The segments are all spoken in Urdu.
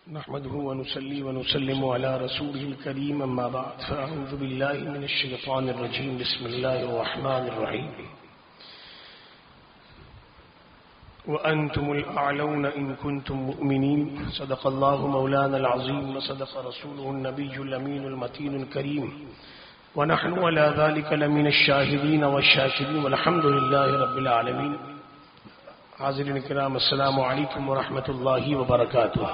نحمده ونصلي ونسلم على رسوله الكريم أما بعد فأعوذ بالله من الشيطان الرجيم بسم الله الرحمن الرحيم وأنتم الأعلون إن كنتم مؤمنين صدق الله مولانا العظيم وصدق رسوله النبي الأمين المتين الكريم ونحن على ذلك لمن الشاهدين والشاكرين والحمد لله رب العالمين. حاضرین کرام السلام علیکم ورحمۃ اللہ وبرکاتہ.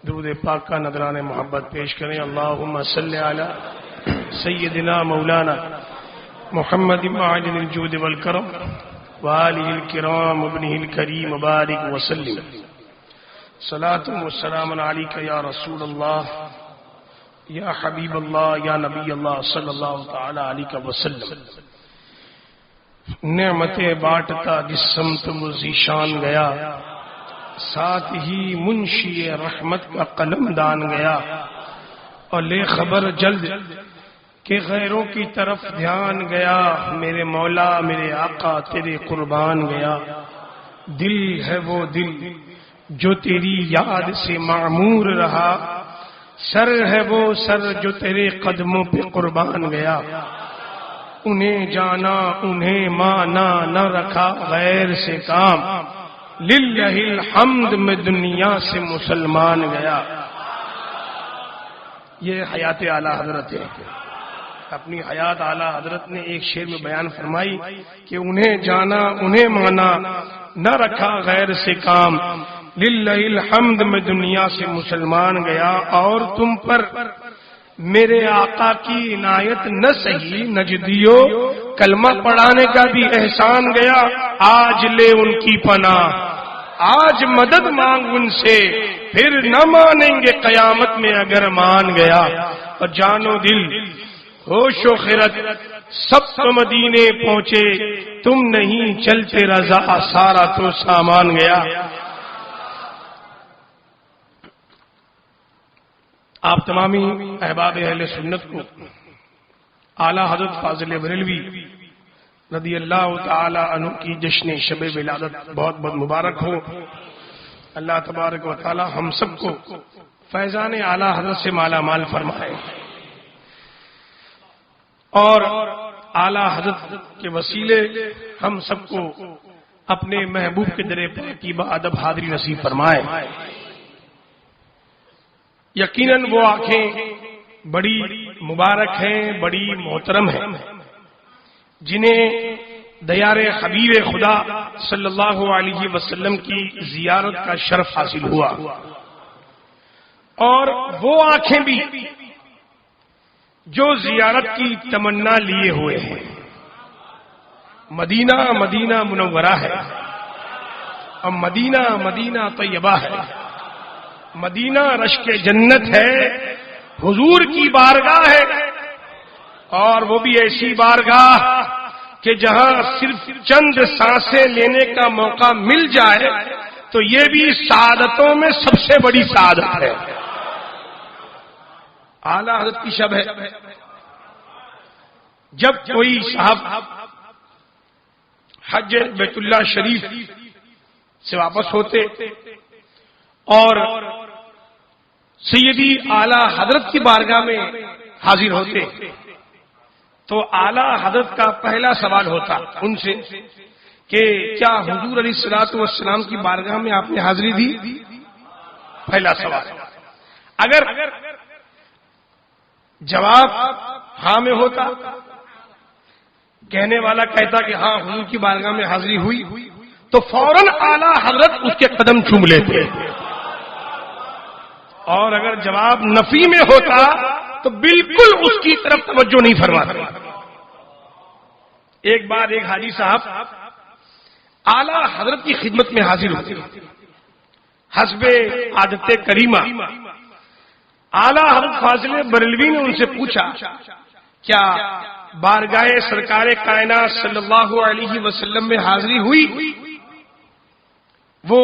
درود پاک کا نذران محبت پیش کریں. اللہم صلی علی سیدنا مولانا محمد معدن الجود والکرم وآلہ الکرام وابنہ الکریم وبارک وسلم. صلاۃ والسلام علیک یا رسول اللہ یا حبیب اللہ یا نبی اللہ صلی اللہ تعالی علیہ وسلم. نعمتیں بانٹتا جس سمت وہ ذیشان گیا، ساتھ ہی منشی رحمت کا قلم دان گیا، اور لے خبر جلد کہ غیروں کی طرف دھیان گیا. میرے مولا میرے آقا تیرے قربان گیا. دل ہے وہ دل جو تیری یاد سے معمور رہا، سر ہے وہ سر جو تیرے قدموں پہ قربان گیا. انہیں جانا انہیں مانا نہ رکھا غیر سے کام، للہ الحمد میں دنیا سے مسلمان گیا. یہ حیات اعلیٰ حضرت ہے. اپنی حیات اعلیٰ حضرت نے ایک شعر میں بیان فرمائی کہ انہیں جانا انہیں مانا نہ رکھا غیر سے کام، للہ الحمد میں دنیا سے مسلمان گیا. اور تم پر میرے آقا کی عنایت نہ سہی نجدیو، کلمہ پڑھانے کا بھی احسان گیا. آج لے ان کی پناہ، آج مدد مانگ ان سے، پھر نہ مانیں گے قیامت میں اگر مان گیا. اور جانو دل ہوش و خرد سب تو مدینے پہنچے، تم نہیں چلتے رضا سارا تو سامان گیا. آپ تمامی احباب اہل سنت کو اعلیٰ حضرت فاضل بریلوی رضی اللہ تعالی عنہ کی جشن شب ولادت بہت بہت مبارک ہو. اللہ تبارک و تعالی ہم سب کو فیضان اعلیٰ حضرت سے مالا مال فرمائے، اور اعلیٰ حضرت کے وسیلے ہم سب کو اپنے محبوب کے در پاک کی بادب حاضری نصیب فرمائے. یقیناً وہ آنکھیں بڑی مبارک ہیں، بڑی محترم ہیں، جنہیں دیار حبیب خدا صلی اللہ علیہ وسلم کی زیارت کا شرف حاصل ہوا. اور وہ آنکھیں بھی جو زیارت کی تمنا لیے ہوئے ہیں. مدینہ مدینہ منورہ ہے، اور مدینہ مدینہ طیبہ ہے. مدینہ رشک جنت ہے، حضور کی بارگاہ ہے، اور وہ بھی ایسی بارگاہ کہ جہاں صرف چند سانسیں لینے کا موقع مل جائے تو یہ بھی سعادتوں میں سب سے بڑی سعادت ہے. اعلیٰ حضرت کی شب ہے. جب کوئی صاحب حج بیت اللہ شریف سے واپس ہوتے اور سیدی اعلیٰ حضرت کی بارگاہ میں حاضر ہوتے تو اعلیٰ حضرت کا پہلا سوال ہوتا ان سے کہ کیا حضور علیہ الصلوۃ والسلام کی بارگاہ میں آپ نے حاضری دی؟ پہلا سوال. اگر جواب ہاں میں ہوتا، کہنے والا کہتا کہ ہاں حضور کی بارگاہ میں حاضری ہوئی، تو فوراً اعلیٰ حضرت اس کے قدم چوم لیتے. اور اگر جواب نفی میں ہوتا تو بالکل اس کی طرف توجہ نہیں فرماتے. ایک بار ایک حاجی صاحب اعلیٰ حضرت کی خدمت میں حاضر ہوتے، حسب عادت کریمہ اعلیٰ حضرت فاضل بریلوی نے ان سے پوچھا کیا بارگاہ سرکار کائنات صلی اللہ علیہ وسلم میں حاضری ہوئی؟ وہ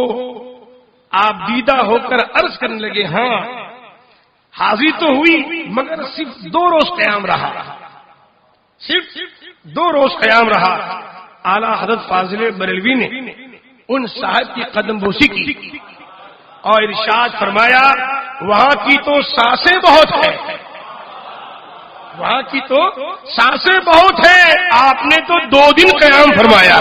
آپ دیدہ ہو کر عرض کرنے لگے ہاں حاضری تو ہوئی، مگر صرف 2 روز قیام رہا، صرف 2 روز قیام رہا. اعلیٰ حضرت فاضل بریلوی نے ان صاحب کی قدم بوسی کی اور ارشاد فرمایا وہاں کی تو سانسیں بہت ہیں، وہاں کی تو سانسیں بہت ہیں، آپ نے تو 2 دن قیام فرمایا۔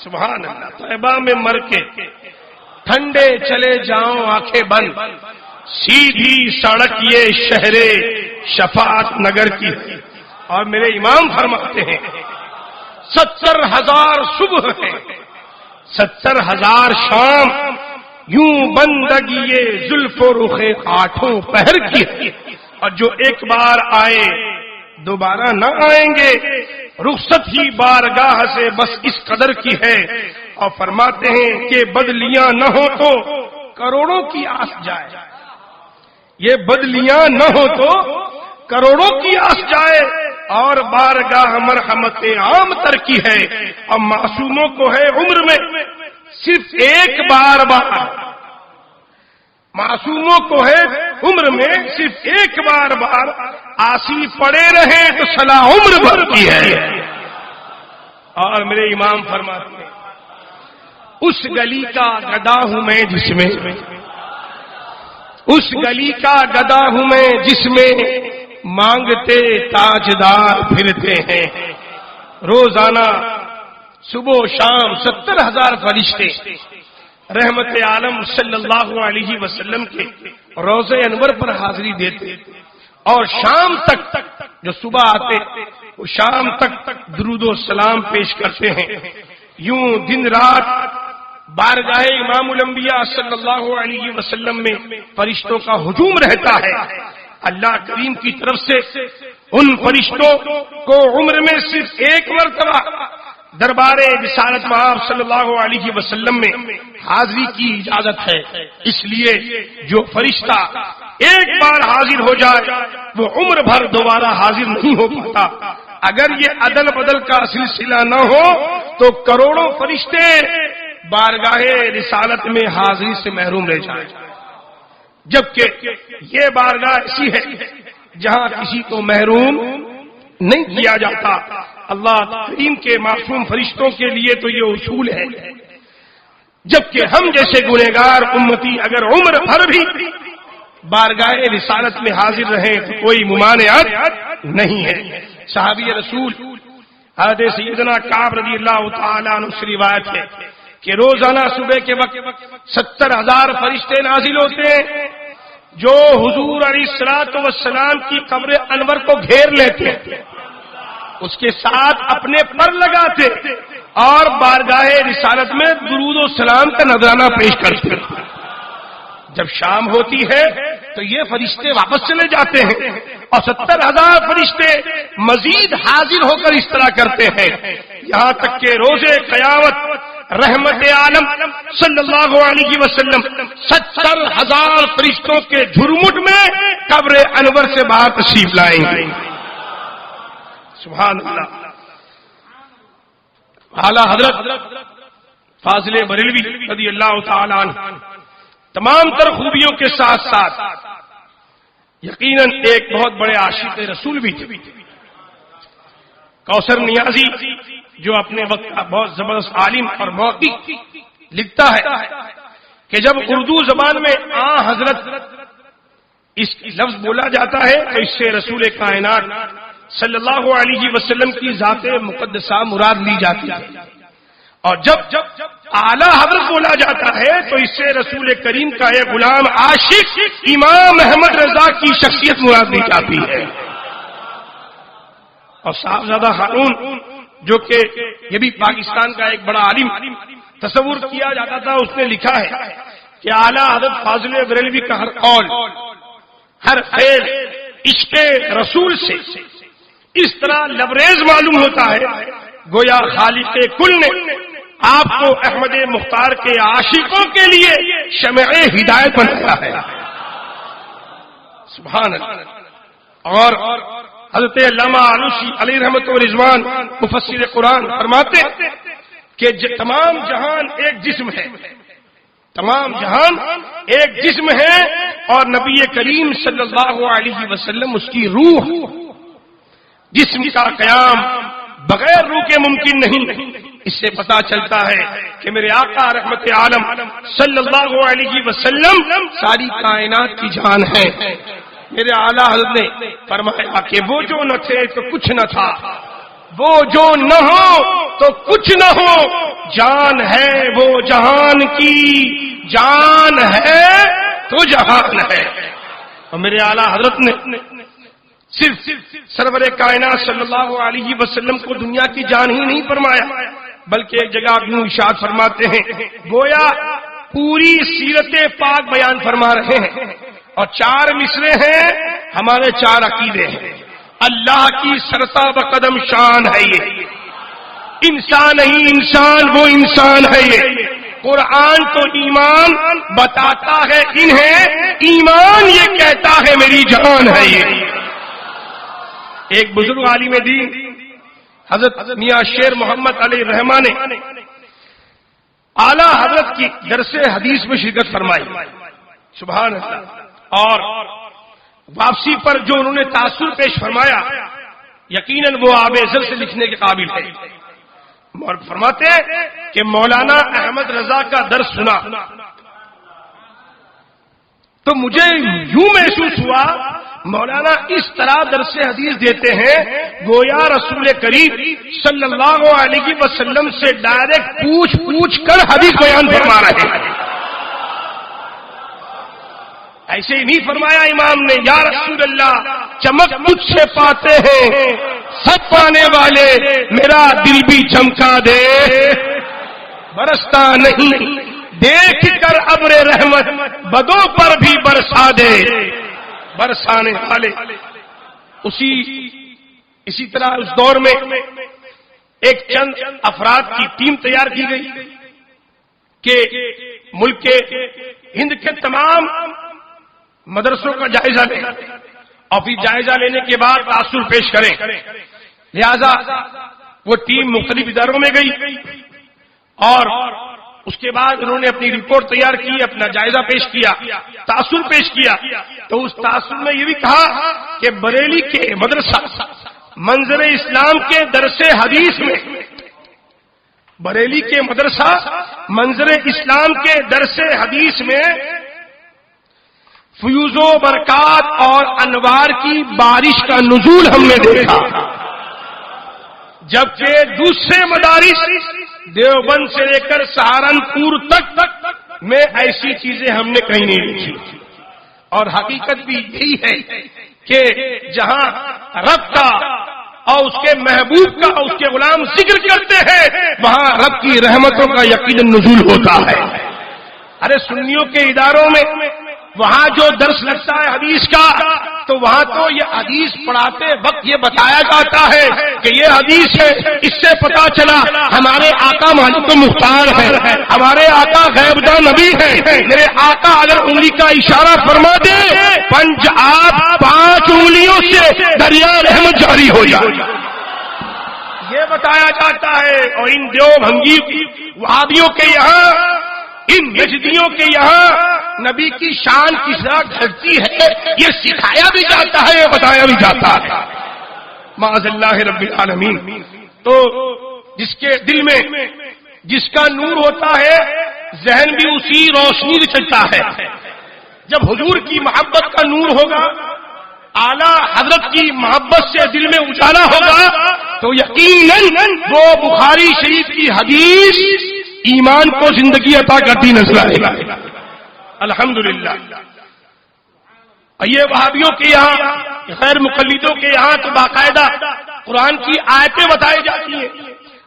سبحان اللہ۔ طیبہ میں مر کے ٹھنڈے چلے جاؤں آنکھیں بند، سیدھی سڑک یہ شہر شفاعت نگر کی، اور میرے امام فرماتے ہیں 70,000 صبح ہے، 70,000 شام، یوں بندگی یہ زلف و رخ 8 پہر کی ہے، اور جو ایک بار آئے دوبارہ نہ آئیں گے، رخصت ہی بارگاہ سے بس اس قدر کی ہے۔ اور فرماتے ہیں کہ بدلیاں نہ ہو تو کروڑوں کی آس جائے، یہ بدلیاں نہ ہو تو کروڑوں کی آس جائے، اور بارگاہ مرحمت عام تر کی ہے، اور معصوموں کو ہے عمر میں صرف ایک بار معصوموں کو ہے عمر میں صرف ایک بار آسی پڑے رہے تو صلاح عمر بھر کی ہے۔ اور میرے امام فرماتے ہیں اس گلی کا گدا ہوں میں جس میں، اس گلی کا گدا ہوں میں جس میں مانگتے تاجدار پھرتے ہیں، روزانہ صبح و شام 70,000 فرشتے رحمت عالم صلی اللہ علیہ وسلم کے روضہ انور پر حاضری دیتے، اور شام تک جو صبح آتے وہ شام تک درود و سلام پیش کرتے ہیں۔ یوں دن رات بارگاہ امام الانبیاء صلی اللہ علیہ وسلم میں فرشتوں کا ہجوم رہتا ہے۔ اللہ کریم کی طرف سے ان فرشتوں کو عمر میں صرف ایک مرتبہ دربار رسالت مآب صلی اللہ علیہ وسلم میں حاضری کی اجازت ہے، اس لیے جو فرشتہ ایک بار حاضر ہو جائے وہ عمر بھر دوبارہ حاضر نہیں ہو پاتا۔ اگر یہ عدل بدل کا سلسلہ نہ ہو تو کروڑوں فرشتے بارگاہ رسالت میں حاضری سے محروم رہ جائیں، جبکہ یہ بارگاہ ایسی ہے جہاں کسی کو محروم نہیں کیا جاتا۔ اللہ کریم کے معصوم فرشتوں کے لیے تو یہ اصول ہے، جبکہ ہم جیسے گنہگار امتی اگر عمر بھر بھی بارگاہ رسالت میں حاضر رہیں تو کوئی ممانعت نہیں ہے۔ صحابی رسول حضرت سیدنا کعب رضی اللہ تعالیٰ عنہ سے روایت ہے کہ روزانہ صبح کے وقت 70,000 فرشتے نازل ہوتے ہیں جو حضور علیہ الصلوۃ والسلام کی قبر انور کو گھیر لیتے ہیں، اس کے ساتھ اپنے پر لگاتے اور بارگاہ رسالت میں درود و سلام کا نذرانہ پیش کرتے۔ جب شام ہوتی ہے تو یہ فرشتے واپس چلے جاتے ہیں اور 70,000 فرشتے مزید حاضر ہو کر اس طرح کرتے ہیں، یہاں تک کہ روز قیامت رحمت عالم صلی اللہ علیہ وسلم 70,000 فرشتوں کے جھرمٹ میں قبر انور سے باہر تشریف لائیں گے۔ سبحان اللہ۔ اعلیٰ حضرت فاضل بریلوی رضی اللہ تعالی عنہ تمام تر خوبیوں کے ساتھ ساتھ یقیناً ایک بہت بڑے عاشق رسول بھی تھے۔ کوثر نیازی جو اپنے وقت کا بہت زبردست عالم اور محقق لکھتا ہے کہ جب اردو زبان میں حضرت اس لفظ بولا جاتا ہے تو اس سے رسول کائنات صلی اللہ علیہ وسلم کی ذات مقدسہ مراد لی جاتی ہے، اور جب اعلیٰ حضرت بولا جاتا ہے تو اس سے رسول کریم کا ایک غلام عاشق امام احمد رضا کی شخصیت مراد لی جاتی ہے۔ اور صاحبزادہ ہارون جو کہ یہ بھی پاکستان کا ایک بڑا عالم تصور کیا جاتا تھا، اس نے لکھا ہے کہ اعلیٰ حضرت فاضل بریلوی کا ہر قول ہر فعل عشق رسول سے اس طرح لبریز معلوم ہوتا ہے گویا خالق کل نے آپ کو احمد مختار کے عاشقوں کے لیے شمع ہدایت بنایا ہے۔ سبحان اللہ۔ اور حضرت علامہ آلوسی علیہ رحمت و رضوان مفسر قرآن فرماتے کہ تمام جہان ایک جسم ہے، تمام جہان ایک جسم ہے اور نبی کریم صلی اللہ علیہ وسلم اس کی روح، جسم کا قیام بغیر روح کے ممکن نہیں، اس سے پتا چلتا ہے کہ میرے آقا رحمت عالم صلی اللہ علیہ وسلم ساری کائنات کی جان ہے۔ میرے اعلیٰ حضرت نے فرمایا کہ وہ جو نہ تھے تو کچھ نہ تھا، وہ جو نہ ہو تو کچھ نہ ہو، جان ہے وہ جہان کی، جان ہے تو جہان ہے۔ اور میرے اعلیٰ حضرت نے صرف سرور کائنات صلی اللہ علیہ وسلم کو دنیا کی جان ہی نہیں فرمایا، بلکہ ایک جگہ یوں ارشاد فرماتے ہیں گویا پوری سیرت پاک بیان فرما رہے ہیں، اور 4 مصرے ہیں ہمارے 4 عقیدے ہیں۔ اللہ کی سرتا بقدم شان ہے یہ، انسان نہیں انسان وہ انسان ہے یہ، قرآن تو ایمان بتاتا ہے انہیں، ایمان یہ کہتا ہے میری جان ہے یہ۔ ایک بزرگ عالم دین حضرت میاں شیر محمد علیہ رحمہ نے اعلیٰ حضرت کی درس حدیث میں شرکت فرمائی، سبحان اللہ، اور واپسی پر جو انہوں نے تاثر پیش فرمایا یقیناً وہ آب ازل سے لکھنے کے قابل ہے۔ اور فرماتے کہ مولانا احمد رضا کا درس سنا تو مجھے یوں محسوس ہوا مولانا اس طرح درس حدیث دیتے ہیں گویا رسول کریم صلی اللہ علیہ وسلم سے ڈائریکٹ پوچھ کر حدیث بیان فرما رہے ہیں۔ ایسے ہی نہیں فرمایا امام نے یا رسول اللہ چمک تجھ سے پاتے ہیں سب پانے والے، میرا دل بھی چمکا دے، برستا نہیں دیکھ کر ابر رحمت بدوں پر بھی برسا دے، برسانے والے۔ اسی طرح اس دور میں ایک چند افراد کی ٹیم تیار کی گئی کہ ملک کے ہند کے تمام مدرسوں کا جائزہ لیں اور پھر جائزہ لینے کے بعد تاثر پیش کریں۔ لہذا وہ ٹیم مختلف اداروں میں گئی اور اس کے بعد انہوں نے اپنی رپورٹ تیار کی، اپنا جائزہ پیش کیا، تاثر پیش کیا۔ تو اس تاثر میں یہ بھی کہا کہ بریلی کے مدرسہ منظر اسلام کے درس حدیث میں، بریلی کے مدرسہ منظر اسلام کے درس حدیث میں فیوز و برکات اور انوار کی بارش کا نزول ہم نے دیکھا، جبکہ دوسرے مدارس دیوبند سے لے کر سہارنپور تک میں ایسی چیزیں ہم نے کہیں نہیں دیکھی۔ اور حقیقت بھی یہی ہے کہ جہاں رب کا اور اس کے محبوب کا اور اس کے غلام ذکر کرتے ہیں وہاں رب کی رحمتوں کا یقیناً نزول ہوتا ہے۔ ارے سنیوں کے اداروں میں وہاں جو درس لگتا ہے حدیث کا تو وہاں تو یہ حدیث پڑھاتے وقت یہ بتایا جاتا ہے کہ یہ حدیث ہے، اس سے پتا چلا ہمارے آقا مالک مختار ہے، ہمارے آقا غیب داں نبی ہے۔ میرے آقا اگر انگلی کا اشارہ فرما دے پنج آپ 5 انگلیوں سے دریا رحمت جاری ہو جائے، یہ بتایا جاتا ہے۔ اور ان دیوبندی وہابیوں کے یہاں، ان نجدیوں کے یہاں نبی کی شان کس طرح گھٹتی ہے یہ سکھایا بھی جاتا ہے، یہ بتایا بھی جاتا ہے، معاذ اللہ رب العالمین۔ تو جس کے دل میں جس کا نور ہوتا ہے ذہن بھی اسی روشنی سے چلتا ہے۔ جب حضور کی محبت کا نور ہوگا، اعلیٰ حضرت کی محبت سے دل میں اجالا ہوگا تو یقیناً وہ بخاری شریف کی حدیث ایمان کو زندگی عطا کرتی نظر آئے گا۔ الحمدللہ یہ وہابیوں کے یہاں، غیر مقلدوں کے یہاں تو باقاعدہ قرآن کی آیتیں بتائی جاتی ہیں،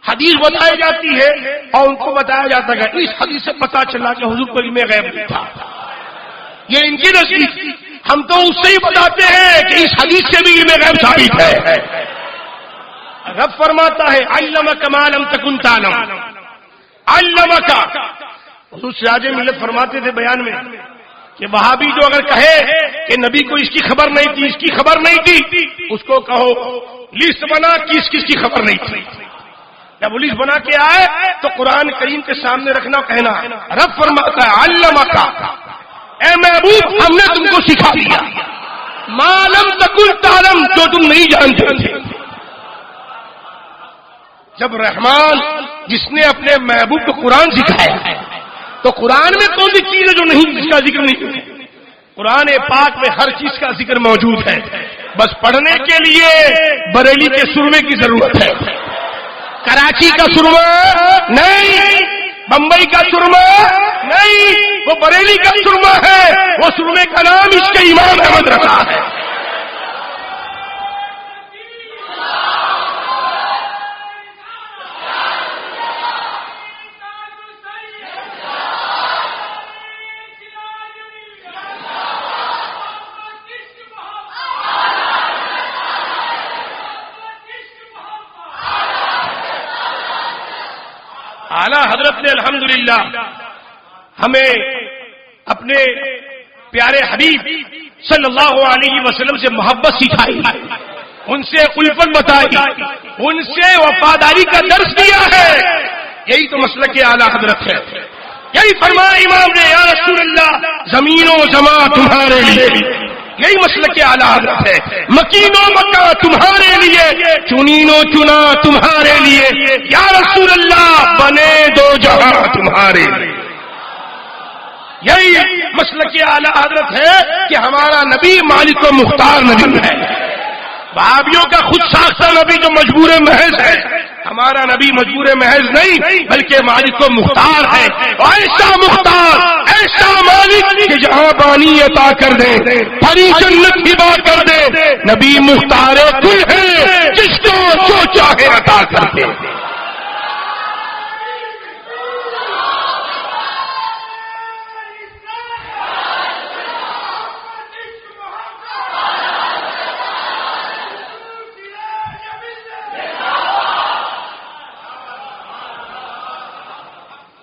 حدیث بتائی جاتی ہے اور ان کو بتایا جاتا ہے اس حدیث سے پتا چلا کہ حضور کو علم غیب نہیں تھا۔ یہ ان کی نزدیک، ہم تو اس سے ہی بتاتے ہیں کہ اس حدیث سے بھی علم غیب ثابت ہے۔ رب فرماتا ہے علمک ما لم تکن تعلم، علمک۔ حضور سراج ملت فرماتے تھے بیان میں کہ وہابی جو اگر کہے کہ نبی کو اس کی خبر نہیں تھی، اس کی خبر نہیں تھی، اس کو کہو لسٹ بنا کس کس کی خبر نہیں تھی۔ جب وہ لسٹ بنا کے آئے تو قرآن کریم کے سامنے رکھنا کہنا۔ رب فرماتا ہے علمک، اے محبوب ہم نے تم کو سکھا دیا ما لم تکن تعلم، جو تم نہیں جانتے تھے۔ جب رحمان جس نے اپنے محبوب کو قرآن سکھایا ہے. تو قرآن میں کون سی چیز ہے جو نہیں، جس کا ذکر نہیں؟ قرآن پاک میں ہر چیز کا ذکر موجود ہے، بس پڑھنے کے لیے بریلی کے سرمے کی ضرورت ہے. کراچی کا سرما نہیں، بمبئی کا سرما نہیں، وہ بریلی کا سرما ہے. وہ سرمے کا نام اس کے امام احمد رضا ہے. اعلیٰ حضرت نے الحمدللہ ہمیں اپنے پیارے حبیب صلی اللہ علیہ وسلم سے محبت سکھائی، ان سے الفت بتائی، ان سے وفاداری کا درس دیا ہے. یہی تو مسلک اعلیٰ حضرت ہے. یہی فرمایا امام نے، یا رسول اللہ زمین و زماں تمہارے لیے. یہی مسلک اعلیٰ حضرت ہے. مکین و مکہ تمہارے لیے، چنین و چنا تمہارے لیے. یا رسول اللہ بنے دو جہاں تمہارے لیے. یہی مسلک اعلیٰ حضرت ہے کہ ہمارا نبی مالک و مختار نبی ہے. وہابیوں کا خود ساختہ نبی جو مجبور محض ہے، ہمارا نبی مجبور محض نہیں بلکہ مالک و مختار ہے. ایسا مختار، ایسا مالک کہ جہاں بانی عطا کر دے، ہری جنت ہبا کر دے. نبی مختار کل ہے، جس کو جو چاہے عطا کر دے.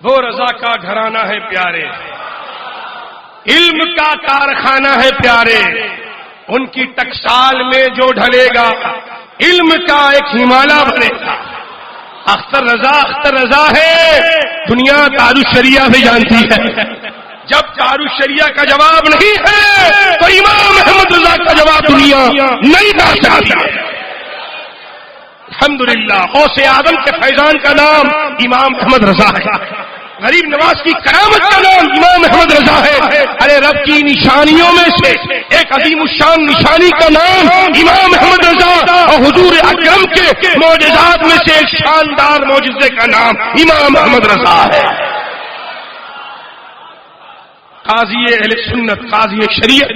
وہ رضا کا گھرانہ ہے پیارے، علم کا کارخانہ ہے پیارے. ان کی ٹکسال میں جو ڈھلے گا علم کا ایک ہمالیہ بنے گا. اختر رضا ہے. دنیا دارالشریعہ بھی جانتی ہے. جب دارالشریعہ کا جواب نہیں ہے تو امام احمد رضا کا جواب دنیا نہیں دے سکتی. الحمدللہ غوث اعظم کے فیضان کا نام امام احمد رضا ہے. غریب نواز کی کرامت کا نام امام احمد رضا ہے. ارے رب کی نشانیوں میں سے ایک عظیم الشان نشانی کا نام امام احمد رضا، اور حضور اکرم کے معجزات میں سے ایک شاندار معجزے کا نام امام احمد رضا ہے. قاضی اہل سنت، قاضی شریعت،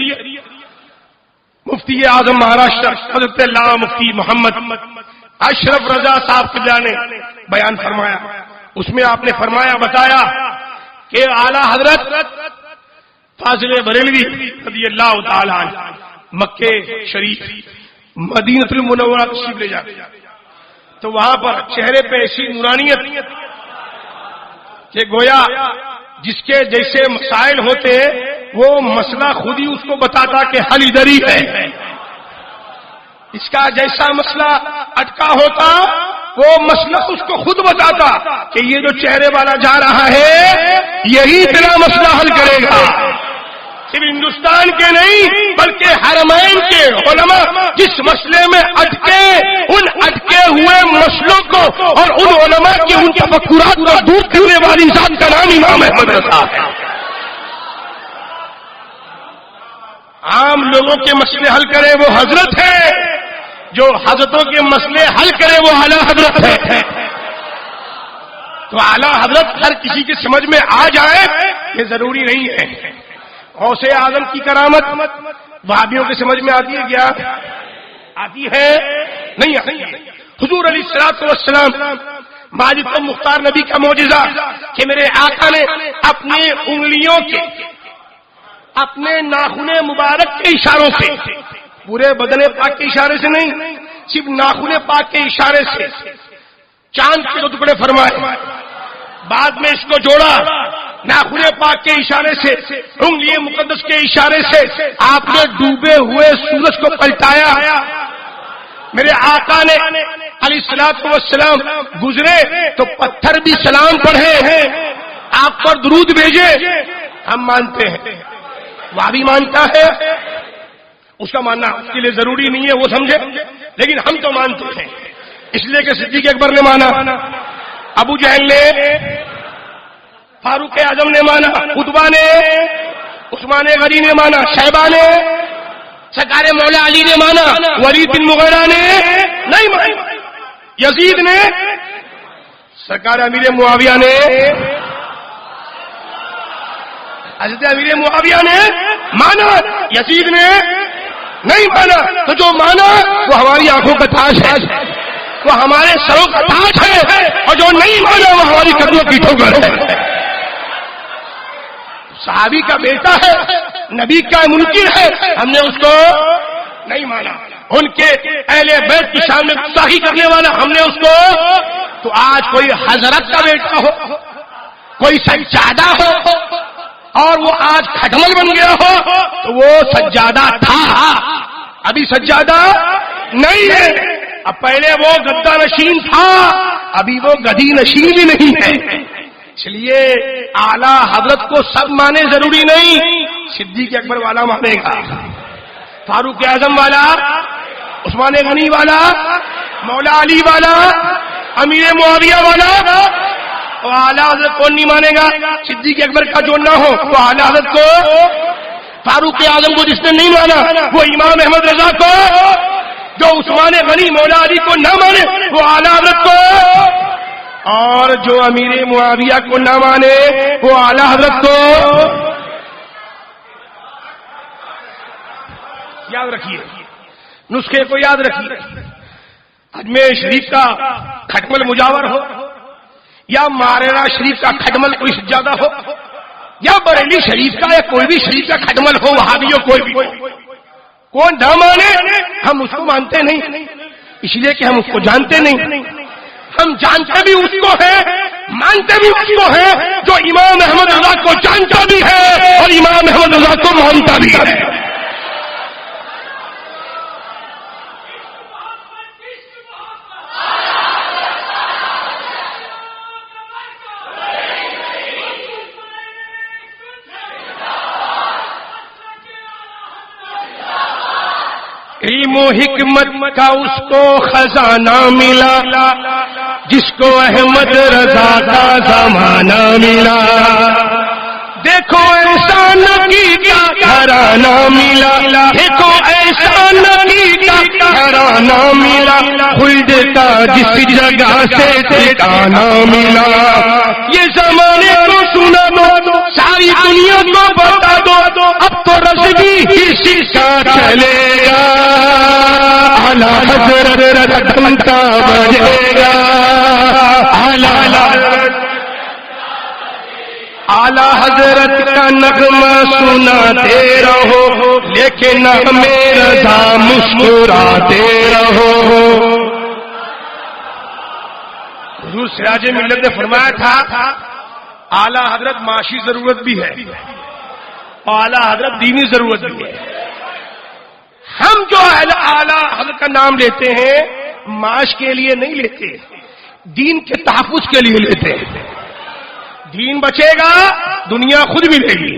مفتی اعظم مہاراشٹر حضرت علامہ مفتی محمد اشرف رضا صاحب قبلہ نے بیان فرمایا. اس میں آپ نے فرمایا، بتایا کہ اعلیٰ حضرت فاضل بریلوی رضی اللہ تعالی عنہ مکے شریف مدینہ المنورہ تشریف لے جاتے تو وہاں پر چہرے پہ ایسی نورانیت کہ گویا جس کے جیسے مسائل ہوتے وہ مسئلہ خود ہی اس کو بتاتا کہ حل ادھر ہی ہے. اس کا جیسا مسئلہ اٹکا ہوتا وہ مسئلہ اس کو خود بتاتا کہ یہ جو چہرے والا جا رہا ہے یہی تیرا مسئلہ حل کرے گا. صرف ہندوستان کے نہیں بلکہ حرمین کے علماء جس مسئلے میں اٹکے، ان اٹکے ہوئے مسئلوں کو اور ان علماء کی ان تفکرات کو دور کرنے والی ذات کا نام امام احمد رضا ہے. عام لوگوں کے مسئلے حل کرے وہ حضرت ہے، جو حضرتوں کے مسئلے حل کرے وہ اعلیٰ حضرت ہے. تو اعلیٰ حضرت ہر کسی کی سمجھ میں آ جائے یہ ضروری نہیں ہے. غوث اعظم کی کرامت وہابیوں کی سمجھ میں آتی ہے کیا؟ آتی ہے؟ نہیں آتی. حضور علیہ الصلوۃ والسلام مالک و مختار نبی کا معجزہ کہ میرے آقا نے اپنی انگلیوں کے، اپنے ناخن مبارک کے اشاروں سے، پورے بدن پاک کے اشارے سے نہیں، صرف ناخن پاک کے اشارے سے چاند کے 2 ٹکڑے فرمائے. بعد میں اس کو جوڑا ناخن پاک کے اشارے سے، انگلی مقدس کے اشارے سے آپ نے ڈوبے ہوئے سورج کو پلٹایا. میرے آقا نے علیہ الصلوۃ والسلام گزرے تو پتھر بھی سلام پڑھے ہیں، آپ پر درود بھیجے. ہم مانتے ہیں، وہ بھی مانتا ہے. اس کا ماننا اس کے لیے ضروری نہیں ہے، وہ سمجھے، لیکن ہم تو مانتے ہیں. اس لیے کہ صدیق اکبر نے مانا، ابو جہل نے، فاروق اعظم نے مانا، عتبہ نے، عثمان غنی نے مانا، شیبہ نے، سرکار مولا علی نے مانا، ولید بن مغیرہ نے نہیں مانا، یزید نے، سرکار امیر معاویہ نے، حضرت امیر معاویہ نے مانا، یزید نے نہیں مانا. تو جو مانا وہ ہماری آنکھوں کا تاج ہے، وہ ہمارے سروں کا تاج ہے، اور جو نہیں مانا وہ ہماری قدموں کی ٹھوکر ہے. صحابی کا بیٹا ہے، نبی کا منکر ہے، ہم نے اس کو نہیں مانا. ان کے اہل بیت کی شان میں گستاخی کرنے والا ہم نے اس کو. تو آج کوئی حضرت کا بیٹا ہو، کوئی سجادہ ہو، اور وہ آج کھٹمل بن گیا ہو، تو وہ سجادہ تھا، ابھی سجادہ نہیں ہے. اب پہلے وہ گدا نشین تھا، ابھی وہ گدی نشین بھی نہیں ہے. اس لیے اعلی حضرت کو سب مانے ضروری نہیں. صدیق اکبر والا مانے گا، فاروق اعظم والا، عثمان غنی والا، مولا علی والا، امیر معاویہ والا. وہ اعلی حضرت کون نہیں مانے گا؟ صدیق اکبر کا جو نہ ہو وہ اعلی حضرت کو. فاروق اعظم کو جس نے نہیں مانا وہ امام احمد رضا کو. جو عثمان غنی مولا علی کو نہ مانے وہ اعلی حضرت کو. اور جو امیر معاویہ کو نہ مانے وہ اعلی حضرت کو. یاد رکھیے، نسخے کو یاد رکھیے. اجمیر شریف کا کھٹمل مجاور ہو، یا مارینا شریف کا کھٹمل کوئی سجادہ ہو، یا بریلی شریف کا یا کوئی بھی شریف کا کھٹمل ہو، وہابی ہو، کوئی بھی کون نہ مانے ہم اس کو مانتے نہیں، اس لیے کہ ہم اس کو جانتے نہیں. ہم جانتے بھی اس کو ہیں، مانتے بھی اس کو ہیں جو امام احمد رضا کو جانتا بھی ہے اور امام احمد رضا کو مانتا بھی ہے. علم و حکمت کا اس کو خزانہ ملا، جس کو احمد رضا کا زمانہ ملا. دیکھو ایسا نبی کا گھرانہ ملا، دیکھو ایسا نبی کا گھرانہ ملا، خلد کا جس جگہ سے ٹھکانہ ملا. یہ زمانے کو سنا دو، ساری دنیا کو بتا دو، اب تو رسمی اسی کا چلے گا. اعلیٰ حضرت گھنٹا بجے گا، اعلیٰ حضرت کا نغمہ سناتے رہو، لیکن ہمیں رضا مسکراتے رہو. حضور سراج ملت نے فرمایا تھا اعلیٰ حضرت معاشی ضرورت بھی ہے اور اعلیٰ حضرت دینی ضرورت بھی ہے. ہم جو اعلیٰ حضرت کا نام لیتے ہیں معاش کے لیے نہیں لیتے، دین کے تحفظ کے لیے لیتے ہیں. دین بچے گا دنیا خود ملے گی،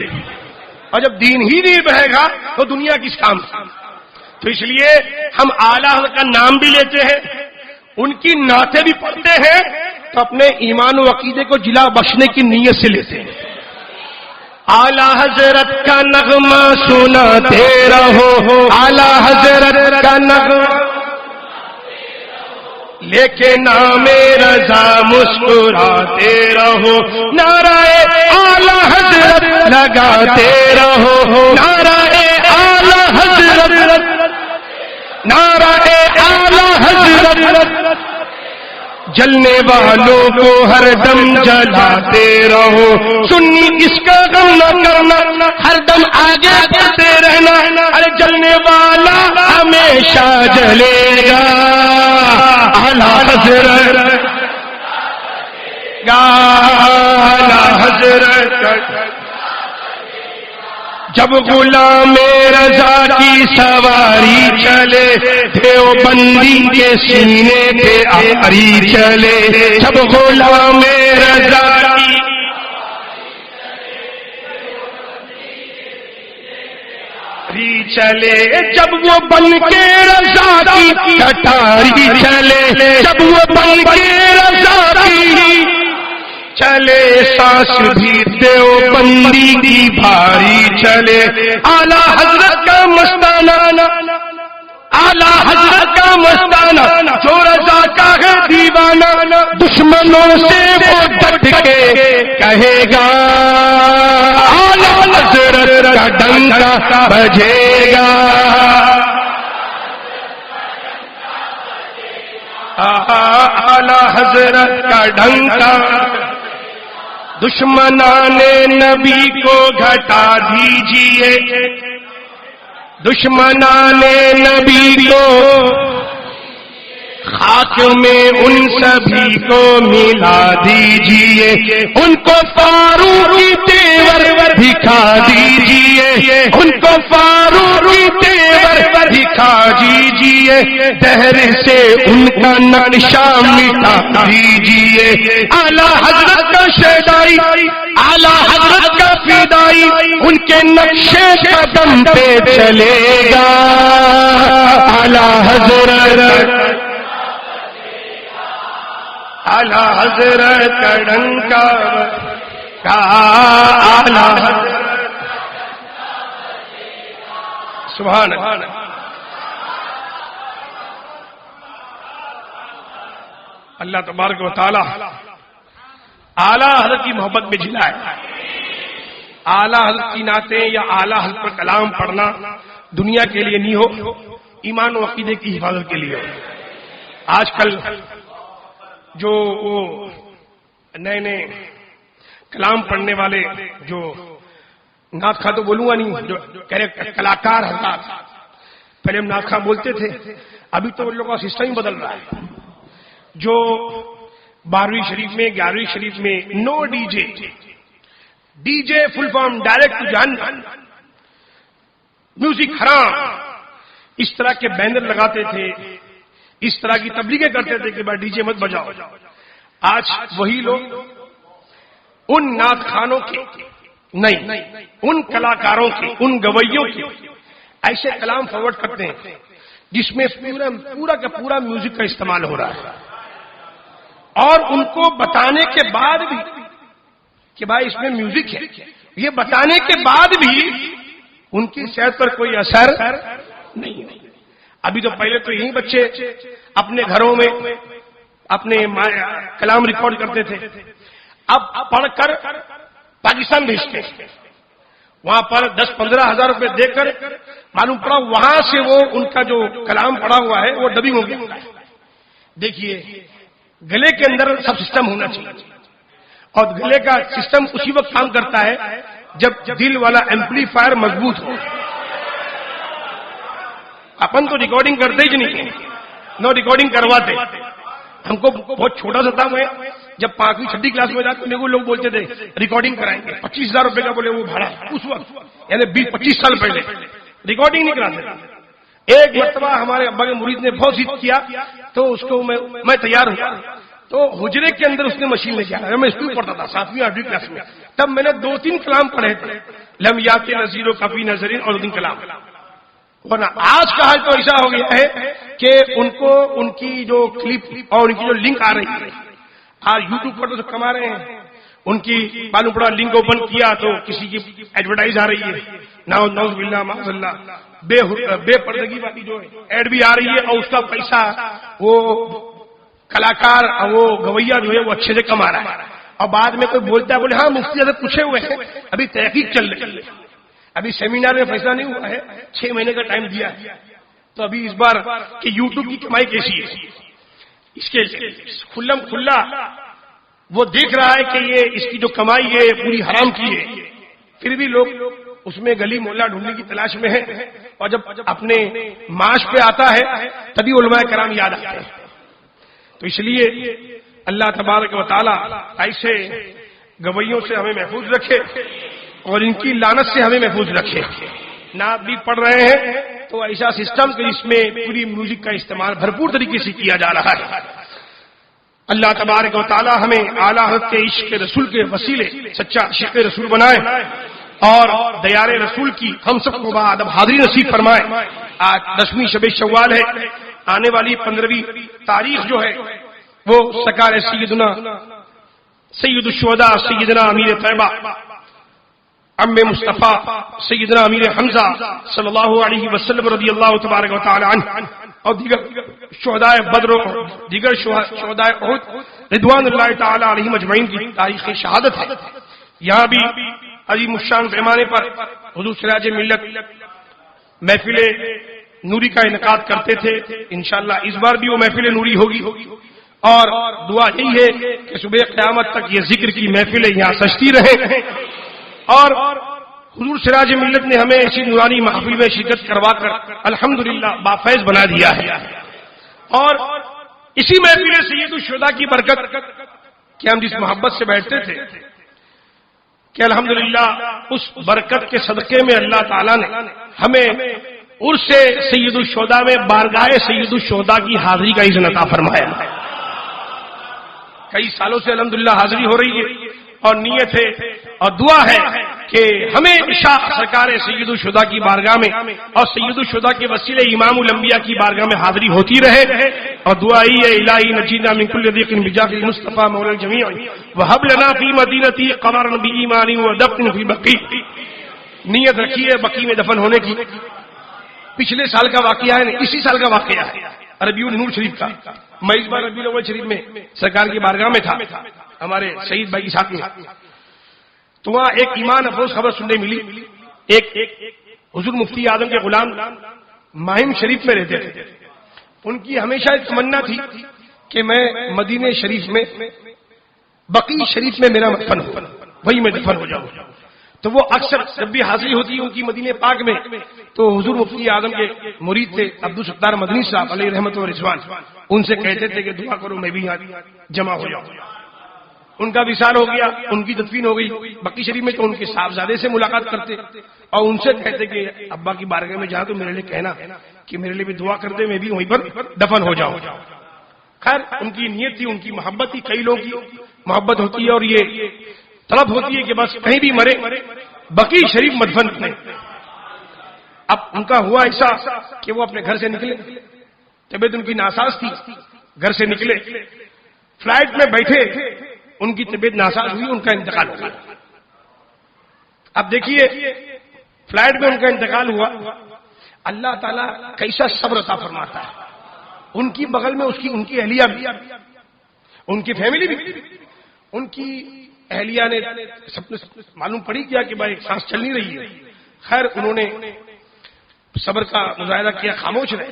اور جب دین ہی نہیں بڑھے گا تو دنیا کس کام کی. تو اس لیے ہم اعلیٰ حضرت کا نام بھی لیتے ہیں، ان کی نعتیں بھی پڑھتے ہیں، تو اپنے ایمان و عقیدے کو جلا بخشنے کی نیت سے لیتے ہیں. اعلیٰ حضرت کا نغمہ سناتے رہو، اعلیٰ حضرت کا نغمہ، لیکن نام رضا مسکراتے رہو. نعرہ اعلیٰ حضرت لگاتے رہو، نعرہ اعلیٰ حضرت، نعرہ اعلیٰ حضرت. جلنے والوں کو ہر دم جلاتے رہو، سنی اس کا غم نہ کرنا، ہر دم آگے بڑھتے رہنا. ارے جلنے والا ہمیشہ جلے گا. اعلیٰ حضرت گا، اعلیٰ حضرت. جب غلام رضا کی سواری چلے، دیوبندی کے سینے پہ آری چلے. جب غلام رضا کی آری چلے، جب وہ بن کے رضا کی کٹاری چلے، جب وہ بن کے رضا کی چلے سانس بھی دیوبندی کی بھاری چلے اعلیٰ حضرت کا مستانہ اعلیٰ حضرت کا مستانہ جو رضا کا ہے دیوانہ دشمنوں سے وہ ڈٹ کے کہے گا اعلیٰ حضرت کا ڈنکا بجے گا اعلیٰ حضرت کا ڈنکا دشمنان نبی کو گھٹا دیجئے دشمنان نبی کو خاک میں ان سبھی کو ملا دیجئے ان کو فاروقی تیور دکھا دیجئے ان کو فاروقی تیور دکھا دیجئے دہر سے ان کا نقشہ مٹا دیجئے اعلیٰ حضرت کا شیدائی اعلیٰ حضرت کا فدائی ان کے نقشے قدم پہ چلے گا اعلیٰ حضرت اعلیٰ حضرت کا ڈنکا اعلیٰ حضرت سبحان اللہ اللہ تبارک و تعالی اعلیٰ حضرت کی محبت میں جلائے اعلیٰ حضرت کی نعتیں یا اعلیٰ حضرت پر کلام پڑھنا دنیا کے لیے نہیں ہو ایمان و عقیدے کی حفاظت کے لیے ہو آج کل جو وہ نئے نئے کلام پڑھنے والے جو نعت خواں تو بولوں گا نہیں جو کلاکار حضرات پہلے ہم نعت خواں بولتے تھے ابھی تو ان لوگوں کا سسٹم ہی بدل رہا ہے جو 12ویں شریف میں 11ویں شریف میں no D J full form direct جان میوزک حرام اس طرح کے بینر لگاتے تھے اس طرح کی تبلیغیں کرتے تھے کہ بھائی ڈی جے مت بجاؤ آج وہی لوگ ان نعت خانوں کے نہیں ان کلاکاروں کے ان گویوں کے ایسے کلام فارورڈ کرتے ہیں جس میں پورا کا پورا میوزک کا استعمال ہو رہا ہے اور ان کو بتانے کے بعد بھی کہ بھائی اس میں میوزک ہے یہ بتانے کے بعد بھی ان کی صحت پر کوئی اثر نہیں ہے ابھی تو پہلے تو یہی بچے اپنے گھروں میں اپنے کلام ریکارڈ کرتے تھے اب پڑھ کر پاکستان بھیجتے وہاں پر 10-15 ہزار روپے دے کر معلوم پڑا وہاں سے وہ ان کا جو کلام پڑا ہوا ہے وہ ڈبنگ ہو گیا دیکھیے گلے کے اندر سب سسٹم ہونا چاہیے اور گلے کا سسٹم اسی وقت کام کرتا ہے جب دل والا ایمپلیفائر مضبوط ہو اپن تو ریکارڈنگ کرتے ہی نہیں نو ریکارڈنگ کرواتے ہم کو بہت چھوٹا سا تھا میں جب 5ویں 6ویں کلاس میں جاتے میرے کو لوگ بولتے تھے ریکارڈنگ کرائیں گے 25,000 روپے کا بولے وہ بھاڑا اس وقت یعنی 20-25 سال پہلے ریکارڈنگ نہیں کراتے ایک مرتبہ ہمارے ابا کے مرید نے بہت ضد کیا تو اس کو میں تیار ہوا تو حجرے کے اندر اس نے مشین لے کے آیا میں اسکول پڑھتا تھا 7ویں 8ویں کلاس میں تب میں نے 2-3 کلام پڑھے تھے لم یات نذیر و کفی نظرین اور 2 کلام ورنہ آج کا حال تو ایسا ہو گیا ہے کہ ان کو ان کی جو کلپ اور ان کی جو لنک آ رہی ہے آج یوٹیوب پر تو سب کما رہے ہیں ان کی معلوم پڑا لنک اوپن کیا تو کسی کی ایڈورٹائز آ رہی ہے نعوذ باللہ معاذ اللہ بے پردگی والی جو ایڈ بھی آ رہی ہے اور اس کا پیسہ وہ کلاکار وہ گویا جو ہے وہ اچھے سے کما رہا ہے اور بعد میں کوئی بولتا ہے بولے ہاں مفتی حضرت پوچھے ہوئے ہیں ابھی تحقیق چل رہی ہے ابھی سیمینار میں فیصلہ نہیں ہوا ہے 6 مہینے کا ٹائم دیا ہے تو ابھی اس بار کہ یوٹیوب کی کمائی کیسی ہے اس کے کھلم کھلا وہ دیکھ رہا ہے کہ یہ اس کی جو کمائی ہے پوری حرام کی ہے پھر بھی لوگ اس میں گلی محلہ ڈھونڈنے کی تلاش میں ہے اور جب اپنے معاش پہ آتا ہے تبھی علماء کرام یاد آتے ہیں تو اس لیے اللہ تبارک و تعالی ایسے گویوں سے ہمیں محفوظ رکھے اور ان کی لعنت سے ہمیں محفوظ رکھے نعت بھی پڑھ رہے ہیں تو ایسا سسٹم کہ جس میں پوری میوزک کا استعمال بھرپور طریقے سے کیا جا رہا ہے اللہ تبارک و تعالی ہمیں اعلیٰ حضرت کے عشق رسول کے وسیلے سچا عشق رسول بنائے اور دیار رسول کی ہم سب کو بادب حاضری نصیب فرمائے آج 10ویں شب شوال ہے آنے والی 15ویں تاریخ جو ہے وہ سرکار سیدنا سید الشہداء سیدنا امیر طیبہ ام مصطفیٰ سیدنا امیر حمزہ صلی اللہ علیہ وسلم رضی اللہ تبارک و تعالی عنہ اور دیگر شہداء بدر دیگر شہداء احد رضوان اللہ تعالی علیہم اجمعین کی تاریخ شہادت ہے. یہاں بھی عظیم الشان پیمانے پر حضور سراج ملت محفل نوری کا انعقاد کرتے تھے. انشاءاللہ اس بار بھی وہ محفل نوری ہوگی اور دعا یہی ہے کہ صبح قیامت تک یہ ذکر کی محفلیں یہاں سجتی رہے اور حضور سراج ملت نے ہمیں ایسی نورانی محفل میں شرکت کروا کر الحمدللہ بافیض بنا دیا ہے. اور اسی محفل سید الشہداء کی برکت کہ ہم جس محبت سے بیٹھتے تھے کہ الحمدللہ اس برکت کے صدقے میں اللہ تعالیٰ نے ہمیں عرس سید الشہداء میں بارگاہ سید الشہداء کی حاضری کا اذن عطا فرمایا. کئی سالوں سے الحمدللہ حاضری ہو رہی ہے اور نیت ہے اور دعا ہے کہ ہمیشہ سرکار سید الشہداء کی بارگاہ میں اور سید الشہداء کے وسیلے امام الانبیاء کی بارگاہ میں حاضری ہوتی رہے. اور دعا ہی ہے الہی نجینا من کل ضیق بجاہ المصطفیٰ مولا الجمیع وہب لنا فی مدینتی قرارا بایمان ودفن فی بقیع. نیت رکھیے بقیع میں دفن ہونے کی. پچھلے سال کا واقعہ ہے اسی سال کا واقعہ ہے ربیع النور شریف کا. میں اس بار ربیع الاول شریف میں سرکار کی بارگاہ میں تھا ہمارے شہید بھائی کے ساتھ میں. تو وہاں ایک ایمان افروز خبر سننے ملی. ایک حضور مفتی اعظم کے غلام ماہم شریف میں رہتے تھے. ان کی ہمیشہ ایک تمنا تھی کہ میں مدینہ شریف میں بقیع شریف میں میرا دفن ہو وہی میں دفن ہو جاؤں. تو وہ اکثر جب بھی حاضری ہوتی ان کی مدینہ پاک میں تو حضور مفتی اعظم کے مرید تھے عبدالستار مدنی صاحب علیہ رحمت و رضوان ان سے کہتے تھے کہ دعا کرو میں بھی یہاں جمع ہو جاؤں. ان کا وصال ہو گیا ان کی تدفین ہو گئی بقیع شریف میں. تو ان کے صاحبزادے سے ملاقات کرتے اور ان سے کہتے کہ ابا کی بارگاہ میں جہاں تو میرے لیے کہنا کہ میرے لیے بھی دعا کر دے میں بھی وہیں پر دفن ہو جاؤں. خیر ان کی نیت تھی ان کی محبت تھی. کئی لوگوں کی محبت ہوتی ہے اور یہ طلب ہوتی ہے کہ بس کہیں بھی مرے بقیع شریف مدفن کریں. اب ان کا ہوا ایسا کہ وہ اپنے گھر سے نکلے. طبیعت ان کی ناساز تھی. گھر سے نکلے فلائٹ میں بیٹھے ان کی طبیعت ناساز ہوئی ان کا انتقال ہو گیا. اب دیکھیے فلائٹ میں ان کا انتقال ہوا. اللہ تعالیٰ کیسا صبر عطا فرماتا ہے. ان کی بغل میں ان کی اہلیہ بھی ان کی فیملی بھی. ان کی اہلیہ نے سب معلوم پڑی کیا کہ بھائی سانس چل نہیں رہی ہے. خیر انہوں نے صبر کا مظاہرہ کیا خاموش رہے.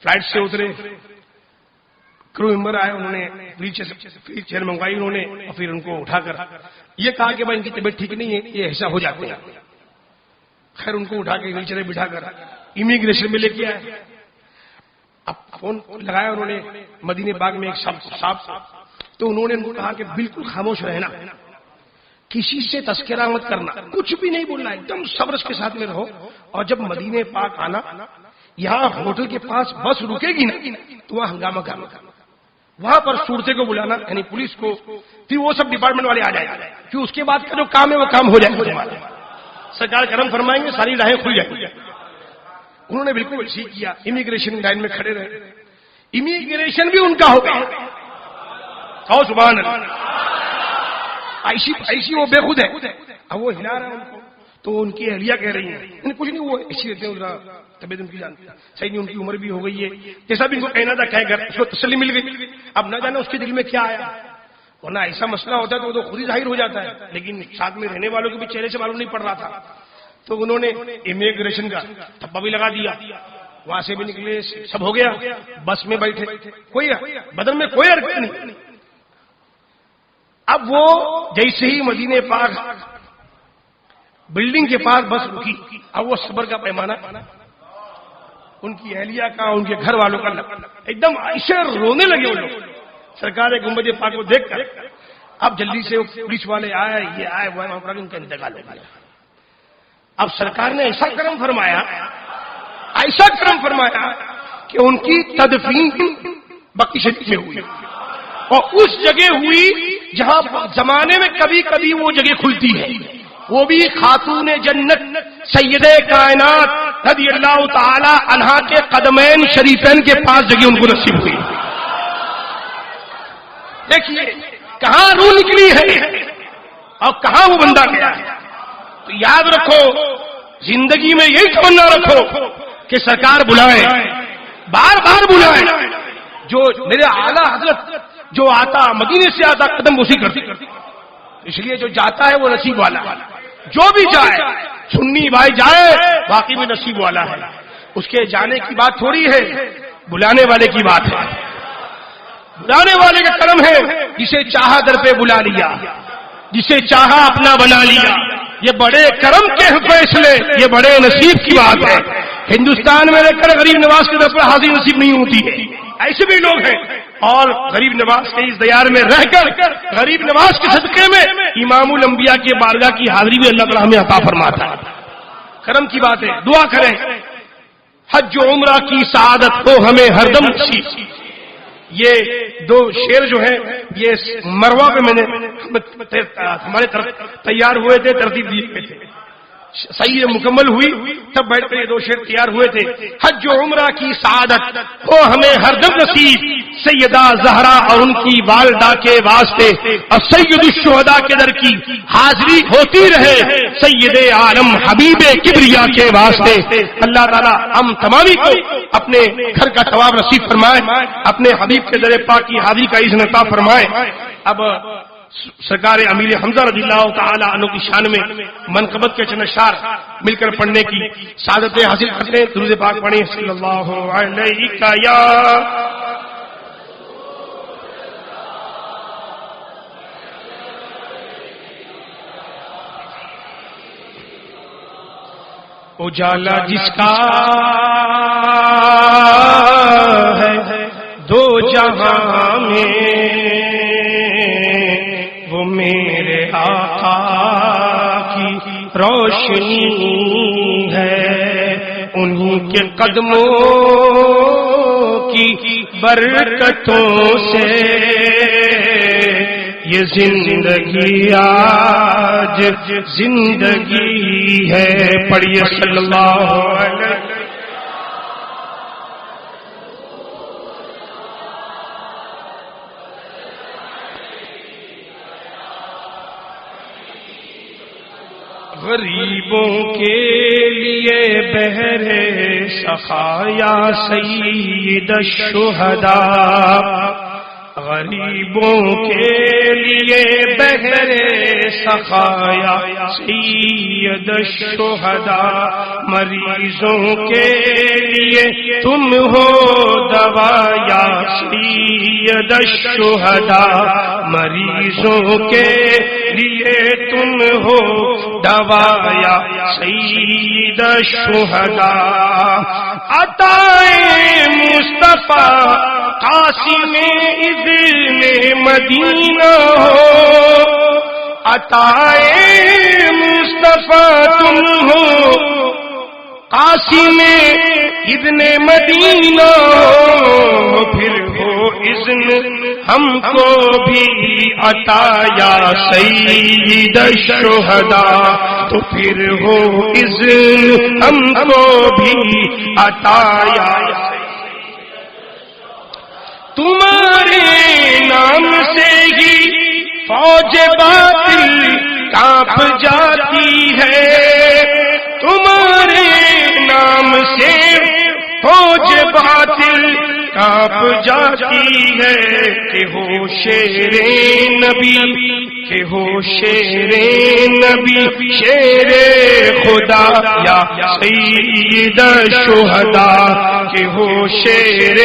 فلائٹ سے اترے کرو ممبر آئے انہوں نے ویل چیئر منگوائی انہوں نے اور پھر ان کو اٹھا کر یہ کہا کہ بھائی ان کی طبیعت ٹھیک نہیں ہے یہ ایسا ہو جاتے ہیں. خیر ان کو اٹھا کے ویل چیئر بٹھا کر امیگریشن میں لے کے آئے. اب فون لگایا انہوں نے مدینہ باغ میں ایک صاحب تو انہوں نے ان کو کہا کہ بالکل خاموش رہنا کسی سے تذکرہ مت کرنا کچھ بھی نہیں بولنا ایک دم صبر کے ساتھ میں رہو. اور جب مدینہ پاک آنا یہاں ہوٹل کے پاس بس رکے گی نا تو وہاں ہنگامہ کرنا وہاں پر صورتے کو بلانا یعنی پولیس کو پھر وہ سب ڈپارٹمنٹ والے آ جائیں گے. پھر اس کے بعد کا جو کام ہے وہ کام ہو جائے گا. سرکار کرم فرمائیں گے ساری راہیں کھل جائیں گی. انہوں نے بالکل ٹھیک کیا. امیگریشن لائن میں کھڑے رہے. امیگریشن بھی ان کا ہو گیا. سبحان اللہ. ایسی وہ بے خود ہے. اب وہ ہلا رہا ہے ان کو تو ان کی اہلیہ کہہ رہی ہیں کچھ نہیں وہ ایسی رہتے ہیں طبیعت ان کی جانتی صحیح نہیں ان کی عمر بھی ہو گئی ہے جیسا بھی ان کو کہنا تھا کہہ کر اس کو تسلی مل گئی. اب نہ جانا اس کے دل میں کیا آیا ورنہ ایسا مسئلہ ہوتا ہے تو وہ تو خود ہی ظاہر ہو جاتا ہے. لیکن ساتھ میں رہنے والوں کے بھی چہرے سے معلوم نہیں پڑ رہا تھا. تو انہوں نے امیگریشن کا تھپا بھی لگا دیا. وہاں سے بھی نکلے سب ہو گیا. بس میں بیٹھے کوئی بدن میں کوئی حرکت نہیں. اب وہ جیسے ہی مدینہ پاک بلڈنگ کے پاس بس رکی اب وہ صبر کا پیمانہ ان کی اہلیہ کا ان کے گھر والوں کا ایک دم ایسے رونے لگے وہ لوگ سرکار گنبد پاک کو دیکھ کر. اب جلدی سے پولیس والے آئے یہ آئے وہ ان کا انتقال ہو گیا. اب سرکار نے ایسا کرم فرمایا کہ ان کی تدفین بقیع شریف میں ہوئی اور اس جگہ ہوئی جہاں زمانے میں کبھی کبھی وہ جگہ کھلتی ہے. وہ بھی خاتون جنت سیدہ کائنات رضی اللہ تعالی عنہا کے قدمین شریفین کے پاس جگہ ان کو نصیب ہوئی. دیکھیے کہاں روح نکلی ہے اور کہاں وہ بندہ گیا ہے. تو یاد رکھو، زندگی میں یہی تمنا رکھو کہ سرکار بلائے، بار بار بلائے. جو میرے اعلیٰ حضرت جو آتا مدینے سے آتا قدم اسی کرتی، اس لیے جو جاتا ہے وہ نصیب والا. جو بھی جائے، سنی بھائی جائے واقعی میں نصیب والا ہے. اس کے جانے کی بات تھوڑی ہے، بلانے والے کی بات ہے. بلانے والے کا کرم ہے، جسے چاہا در پہ بلا لیا، جسے چاہا اپنا بنا لیا. یہ بڑے کرم کے فیصلے، یہ بڑے نصیب کی بات ہے. ہندوستان میں رہ کر غریب نواز کے طرف حاضری نصیب نہیں ہوتی ہے. ایسے بھی لوگ ہیں، اور غریب نواز کے اس دیار میں رہ کر غریب نواز کے صدقے میں امام الانبیاء کے بارگاہ کی حاضری بھی اللہ تعالیٰ ہمیں عطا فرماتا ہے. کرم کی بات ہے. دعا کریں حج و عمرہ کی سعادت ہو ہمیں ہر دم نصیب. یہ دو شعر جو ہیں یہ مروا پہ میں نے ہمارے طرف تیار ہوئے تھے، ترتیب دیے ہوئے تھے. صحیح مکمل ہوئی تب بیٹھ کر یہ دو شعر تیار ہوئے تھے. حج و عمرہ کی سعادت ہو ہمیں ہر دم نصیب، سیدہ زہرا اور ان کی والدہ کے واسطے، اور سید الشہداء کے در کی حاضری ہوتی رہے سید عالم حبیب کبریا کے واسطے. اللہ تعالیٰ ہم تمامی کو اپنے گھر کا ثواب نصیب فرمائے، اپنے حبیب کے در پاک کی حاضری کا اذن عطا فرمائے. اب سرکار امیر حمزہ رضی اللہ تعالی عنہ کی شان میں منقبت کے چند اشعار مل کر پڑھنے کی سعادتیں حاصل کرتے ہیں. درود پاک پڑھیں صلی اللہ علیہ یا اجالا جس کا ہے دو جہاں میں وہ میرے آقا کی روشنی ہے. انہی کے قدموں کی برکتوں سے یہ زندگی آج زندگی ہے. پڑھیے صلی اللہ علیہ غریبوں کے لیے بہرے سخایا سید الشہداء، غریبوں کے لیے بہرے سخایا سید الشہداء، مریضوں کے لیے تم ہو دوایا سید الشہداء، مریضوں کے لیے تم ہو دوایا سید الشہداء. عطائے مصطفیٰ قاسم اذن مدینہ ہو، عطائے مصطفیٰ تم ہو قاسم اذن مدینہ ہو، پھر ہو اذن ہم کو بھی عطا یا سید الشہداء، تو پھر ہو اذن ہم کو بھی عطا یا تمہارے نام سے ہی فوج باطل کانپ جاتی ہے، تمہارے نام سے فوج باطل کانپ جاتی ہے. کہ ہو شیر نبی، کہ ہو شیر نبی شیر خدا یا سید الشہداء، کہ ہو شیر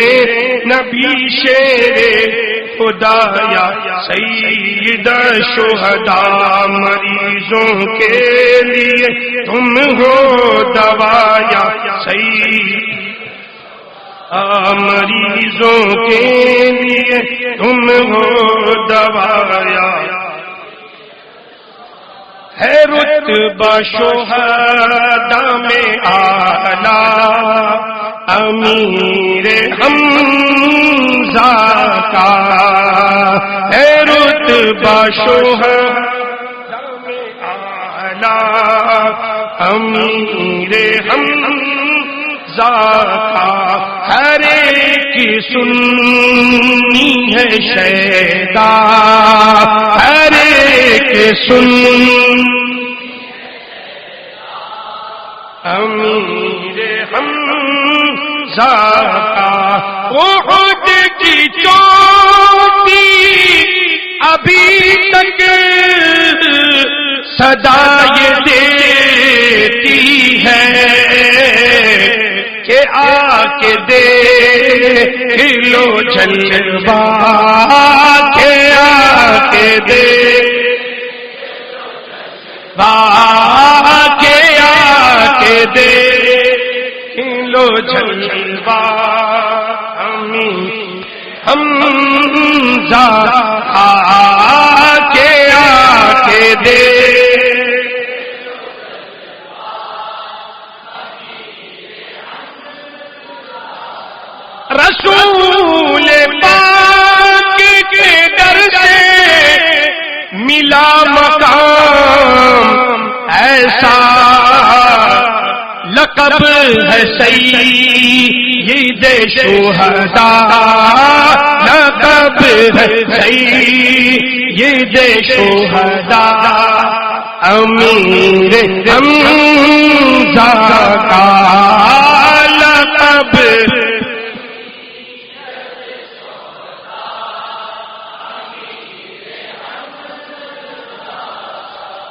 نبی شیر خدا یا سید الشہداء، مریضوں کے لیے تم ہو دوایا سید، مریضوں کے لیے تم ہو دوایا. ہے رتبہ شہداء میں اعلیٰ امیر حمزہ کا، ہے رتبہ شہداء میں اعلیٰ امیر حمزہ ہر ایک سننی ہے شیدا، ہر ایک امیر حمزہ کا احد کی چوٹی ابھی تک صدا یہ دیتی ہے کہ آ کے دیکھ لو جلوہ، کہ آ کے دیکھ کے آ کے دیکھ لو جلوہ، حمزہ آ کے دے رسول پاک کے در سے ملا مقام ایسا، لقب ہے سید شہداء، لقب ہے سید شہداء، امیر حمزہ کا لقب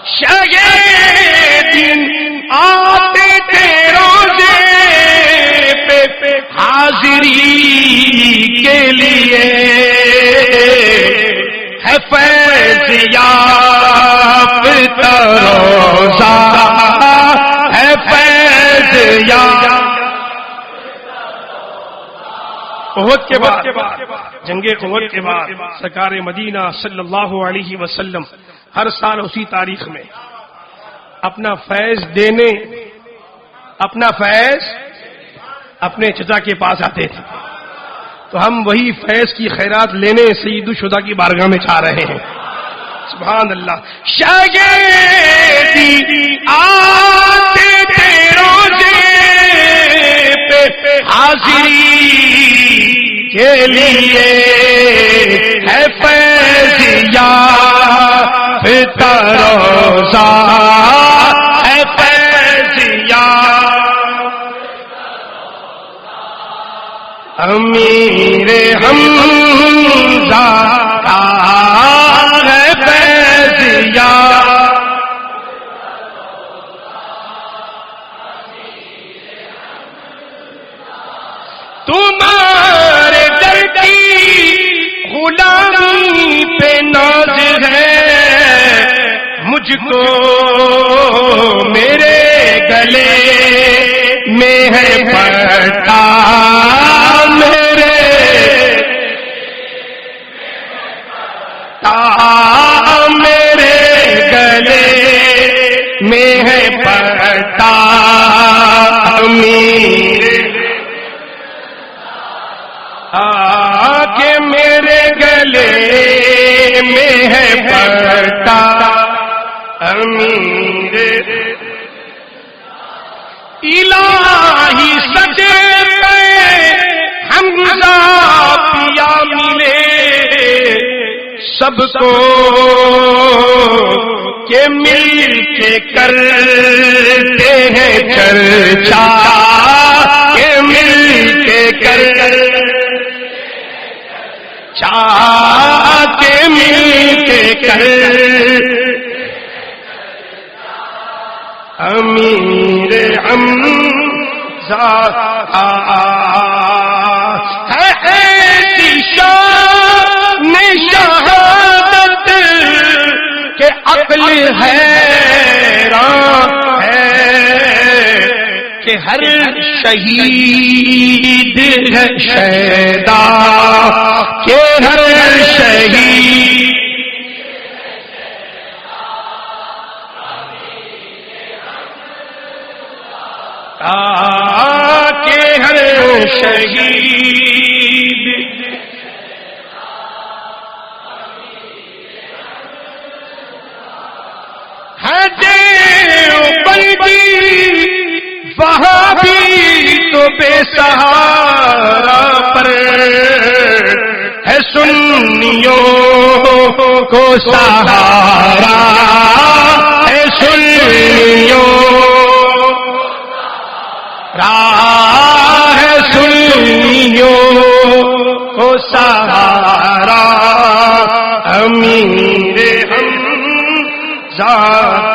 شاید آتے تھے روزے پہ حاضری کے لیے، ہے فیض یافتہ روزہ، ہے فیض یافتہ۔ احد کے بعد، جنگ احد کے بعد سرکار مدینہ صلی اللہ علیہ وسلم ہر سال اسی تاریخ میں اپنا فیض دینے، اپنا فیض اپنے چچا کے پاس آتے تھے، تو ہم وہی فیض کی خیرات لینے سید الشہداء کی بارگاہ میں چاہ رہے ہیں۔ سبحان اللہ۔ شاگردی آتے تھے روزے پہ حاضری کے لیے، ہے فیض یافتہ روزہ، ہے فیض یافتہ امیر حمزہ کا ہے فیض یافتہ۔ تمہارے در کی غلامی پہ ناز ہے مجھ کو، میرے گلے میں ہے پٹا، میرے میرے گلے میں ہے پٹا، امیر کہ میرے گلے میں ہے پٹا، امیر الہی سجے پہ حمزہ پیا ملے سب کو، کہ مل کے کرتے ہیں چرچا، کہ مل کے چاہتے مل کے کر امیر حمزہ ہے ایسی شان شہادت کہ عقل حیران ہے، کہ ہر شہید ہے شیدا، کہ ہر شہید کہ ہر شہید ہے دیوبندی وہابی تو بے سہارا پر ہے سنیوں کو سہارا ہے سنیوں راہ سنیوں کو سہارا امیر ہم ذات